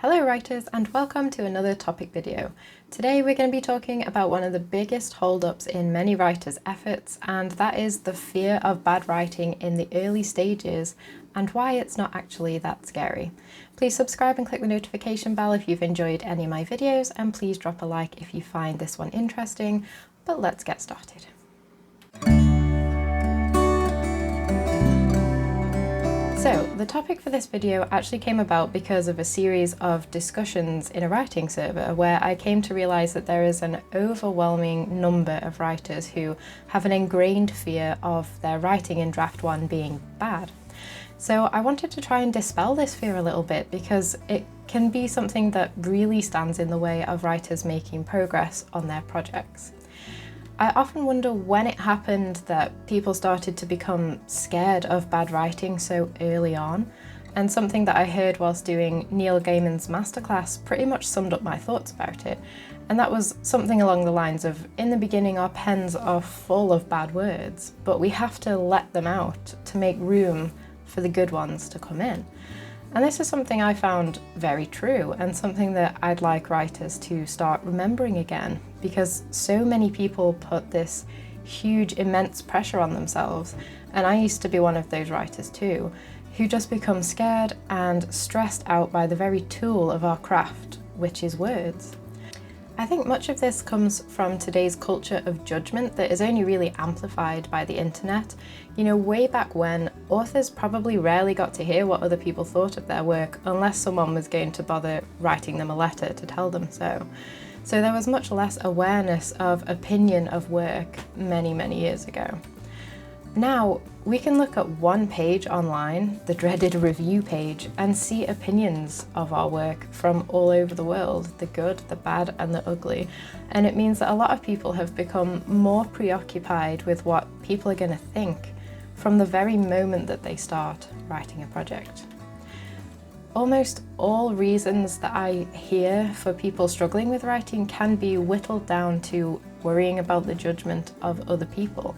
Hello writers, and welcome to another topic video. Today we're going to be talking about one of the biggest hold-ups in many writers' efforts, and that is the fear of bad writing in the early stages and why it's not actually that scary. Please subscribe and click the notification bell if you've enjoyed any of my videos, and please drop a like if you find this one interesting. But let's get started. So, the topic for this video actually came about because of a series of discussions in a writing server where I came to realise that there is an overwhelming number of writers who have an ingrained fear of their writing in draft one being bad. So I wanted to try and dispel this fear a little bit because it can be something that really stands in the way of writers making progress on their projects. I often wonder when it happened that people started to become scared of bad writing so early on, and something that I heard whilst doing Neil Gaiman's masterclass pretty much summed up my thoughts about it, and that was something along the lines of, in the beginning our pens are full of bad words, but we have to let them out to make room for the good ones to come in. And this is something I found very true, and something that I'd like writers to start remembering again, because so many people put this huge, immense pressure on themselves, and I used to be one of those writers too, who just become scared and stressed out by the very tool of our craft, which is words. I think much of this comes from today's culture of judgment that is only really amplified by the internet. You know, way back when, authors probably rarely got to hear what other people thought of their work unless someone was going to bother writing them a letter to tell them so. So there was much less awareness of opinion of work many years ago. Now, we can look at one page online, the dreaded review page, and see opinions of our work from all over the world, the good, the bad, and the ugly. And it means that a lot of people have become more preoccupied with what people are going to think from the very moment that they start writing a project. Almost all reasons that I hear for people struggling with writing can be whittled down to worrying about the judgment of other people.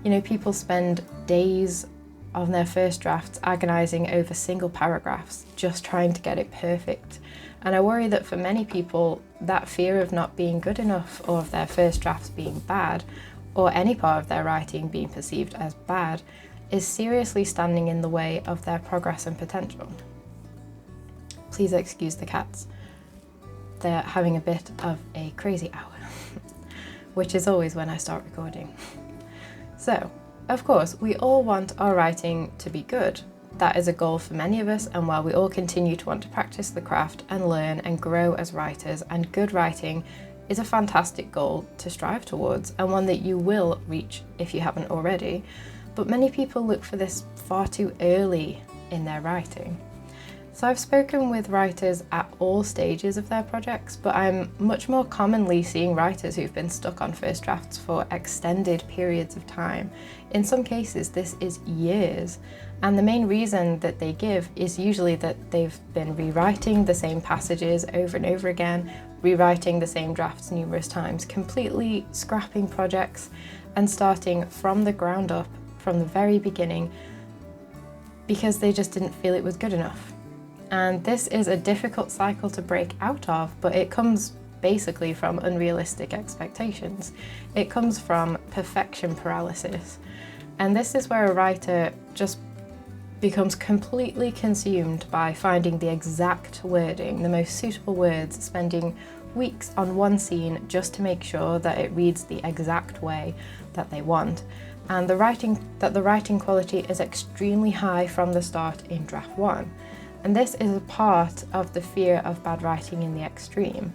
You know, people spend days on their first drafts agonising over single paragraphs, just trying to get it perfect. And I worry that for many people, that fear of not being good enough, or of their first drafts being bad, or any part of their writing being perceived as bad, is seriously standing in the way of their progress and potential. Please excuse the cats. They're having a bit of a crazy hour, which is always when I start recording. So, of course, we all want our writing to be good. That is a goal for many of us, and while we all continue to want to practice the craft and learn and grow as writers, and good writing is a fantastic goal to strive towards, and one that you will reach if you haven't already, but many people look for this far too early in their writing. So I've spoken with writers at all stages of their projects, but I'm much more commonly seeing writers who've been stuck on first drafts for extended periods of time. In some cases, this is years, and the main reason that they give is usually that they've been rewriting the same passages over and over again, rewriting the same drafts numerous times, completely scrapping projects and starting from the ground up, from the very beginning, because they just didn't feel it was good enough. And this is a difficult cycle to break out of, but it comes basically from unrealistic expectations. It comes from perfection paralysis. And this is where a writer just becomes completely consumed by finding the exact wording, the most suitable words, spending weeks on one scene just to make sure that it reads the exact way that they want. And the writing quality is extremely high from the start in draft one. And this is a part of the fear of bad writing in the extreme.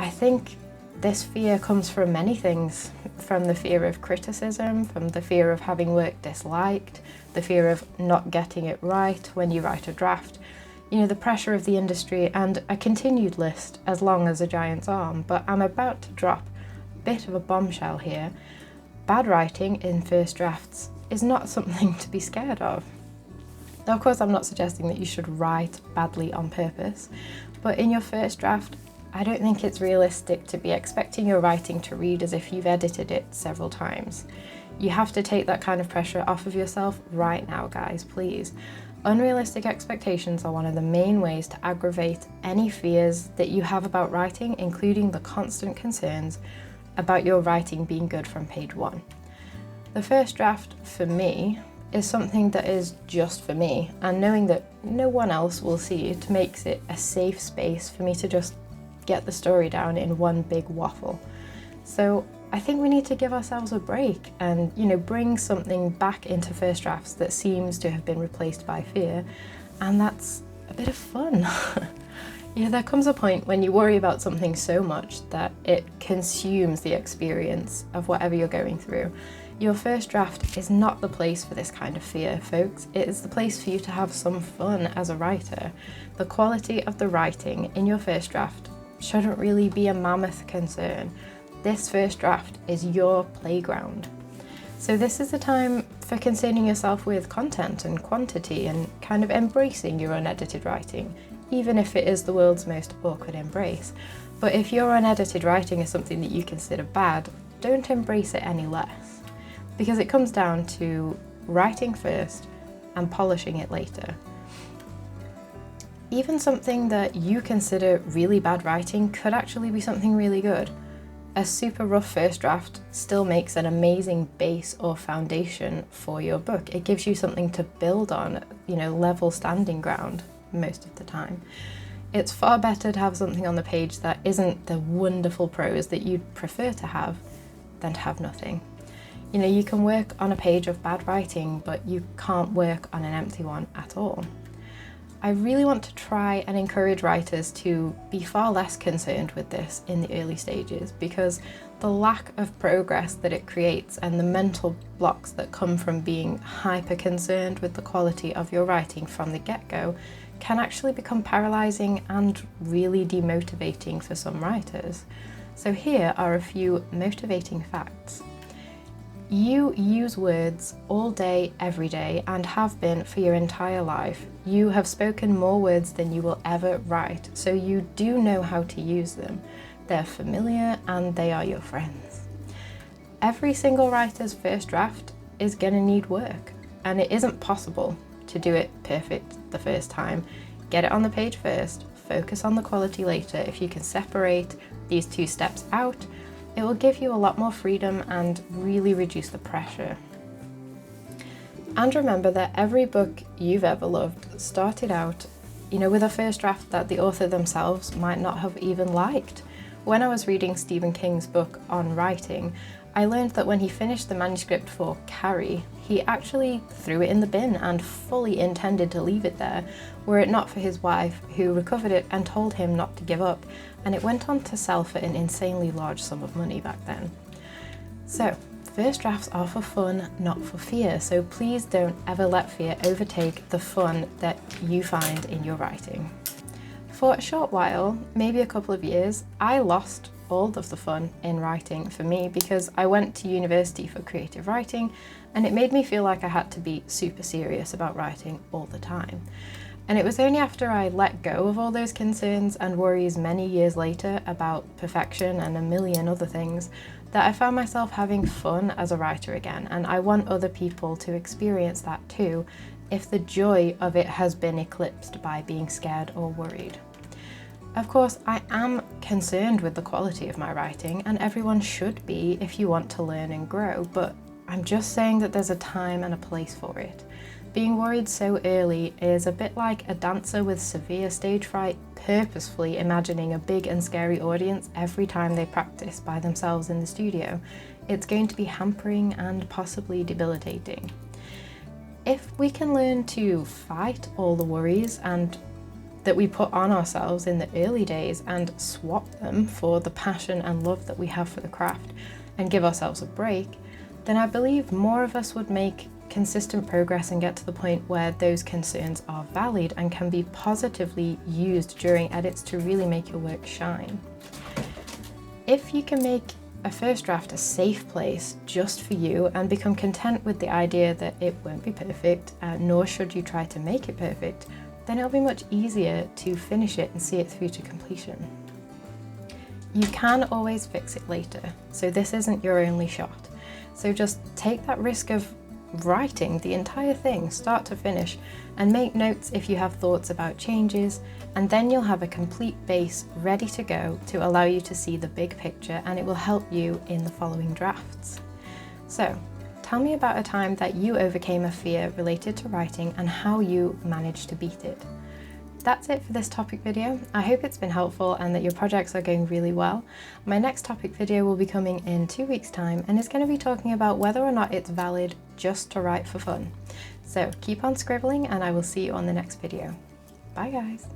I think this fear comes from many things, from the fear of criticism, from the fear of having work disliked, the fear of not getting it right when you write a draft, you know, the pressure of the industry, and a continued list as long as a giant's arm. But I'm about to drop a bit of a bombshell here. Bad writing in first drafts is not something to be scared of. Now, of course, I'm not suggesting that you should write badly on purpose, but in your first draft, I don't think it's realistic to be expecting your writing to read as if you've edited it several times. You have to take that kind of pressure off of yourself right now, guys, please. Unrealistic expectations are one of the main ways to aggravate any fears that you have about writing, including the constant concerns about your writing being good from page 1. The first draft, for me, is something that is just for me, and knowing that no one else will see it makes it a safe space for me to just get the story down in one big waffle. So I think we need to give ourselves a break and, bring something back into first drafts that seems to have been replaced by fear, and that's a bit of fun. There comes a point when you worry about something so much that it consumes the experience of whatever you're going through. Your first draft is not the place for this kind of fear, folks. It is the place for you to have some fun as a writer. The quality of the writing in your first draft shouldn't really be a mammoth concern. This first draft is your playground. So this is a time for concerning yourself with content and quantity and kind of embracing your unedited writing, even if it is the world's most awkward embrace. But if your unedited writing is something that you consider bad, don't embrace it any less, because it comes down to writing first and polishing it later. Even something that you consider really bad writing could actually be something really good. A super rough first draft still makes an amazing base or foundation for your book. It gives you something to build on, level standing ground most of the time. It's far better to have something on the page that isn't the wonderful prose that you'd prefer to have than to have nothing. You can work on a page of bad writing, but you can't work on an empty one at all. I really want to try and encourage writers to be far less concerned with this in the early stages, because the lack of progress that it creates and the mental blocks that come from being hyper concerned with the quality of your writing from the get-go can actually become paralyzing and really demotivating for some writers. So here are a few motivating facts. You use words all day, every day, and have been for your entire life. You have spoken more words than you will ever write, so you do know how to use them. They're familiar and they are your friends. Every single writer's first draft is going to need work, and it isn't possible to do it perfect the first time. Get it on the page first, focus on the quality later. If you can separate these two steps out, it will give you a lot more freedom and really reduce the pressure. And remember that every book you've ever loved started out, with a first draft that the author themselves might not have even liked. When I was reading Stephen King's book on writing, I learned that when he finished the manuscript for Carrie, he actually threw it in the bin and fully intended to leave it there, were it not for his wife, who recovered it and told him not to give up, and it went on to sell for an insanely large sum of money back then. So, first drafts are for fun, not for fear, so please don't ever let fear overtake the fun that you find in your writing. For a short while, maybe a couple of years, I lost all of the fun in writing for me because I went to university for creative writing, and it made me feel like I had to be super serious about writing all the time. And it was only after I let go of all those concerns and worries many years later about perfection and a million other things that I found myself having fun as a writer again, and I want other people to experience that too, if the joy of it has been eclipsed by being scared or worried. Of course, I am concerned with the quality of my writing, and everyone should be if you want to learn and grow, but I'm just saying that there's a time and a place for it. Being worried so early is a bit like a dancer with severe stage fright purposefully imagining a big and scary audience every time they practice by themselves in the studio. It's going to be hampering and possibly debilitating. If we can learn to fight all the worries and that we put on ourselves in the early days and swap them for the passion and love that we have for the craft and give ourselves a break, then I believe more of us would make consistent progress and get to the point where those concerns are valid and can be positively used during edits to really make your work shine. If you can make a first draft a safe place just for you and become content with the idea that it won't be perfect, nor should you try to make it perfect, then it'll be much easier to finish it and see it through to completion. You can always fix it later, so this isn't your only shot. So just take that risk of writing the entire thing, start to finish, and make notes if you have thoughts about changes, and then you'll have a complete base ready to go to allow you to see the big picture, and it will help you in the following drafts. So, tell me about a time that you overcame a fear related to writing and how you managed to beat it. That's it for this topic video. I hope it's been helpful and that your projects are going really well. My next topic video will be coming in 2 weeks' time, and it's going to be talking about whether or not it's valid just to write for fun. So keep on scribbling, and I will see you on the next video. Bye guys!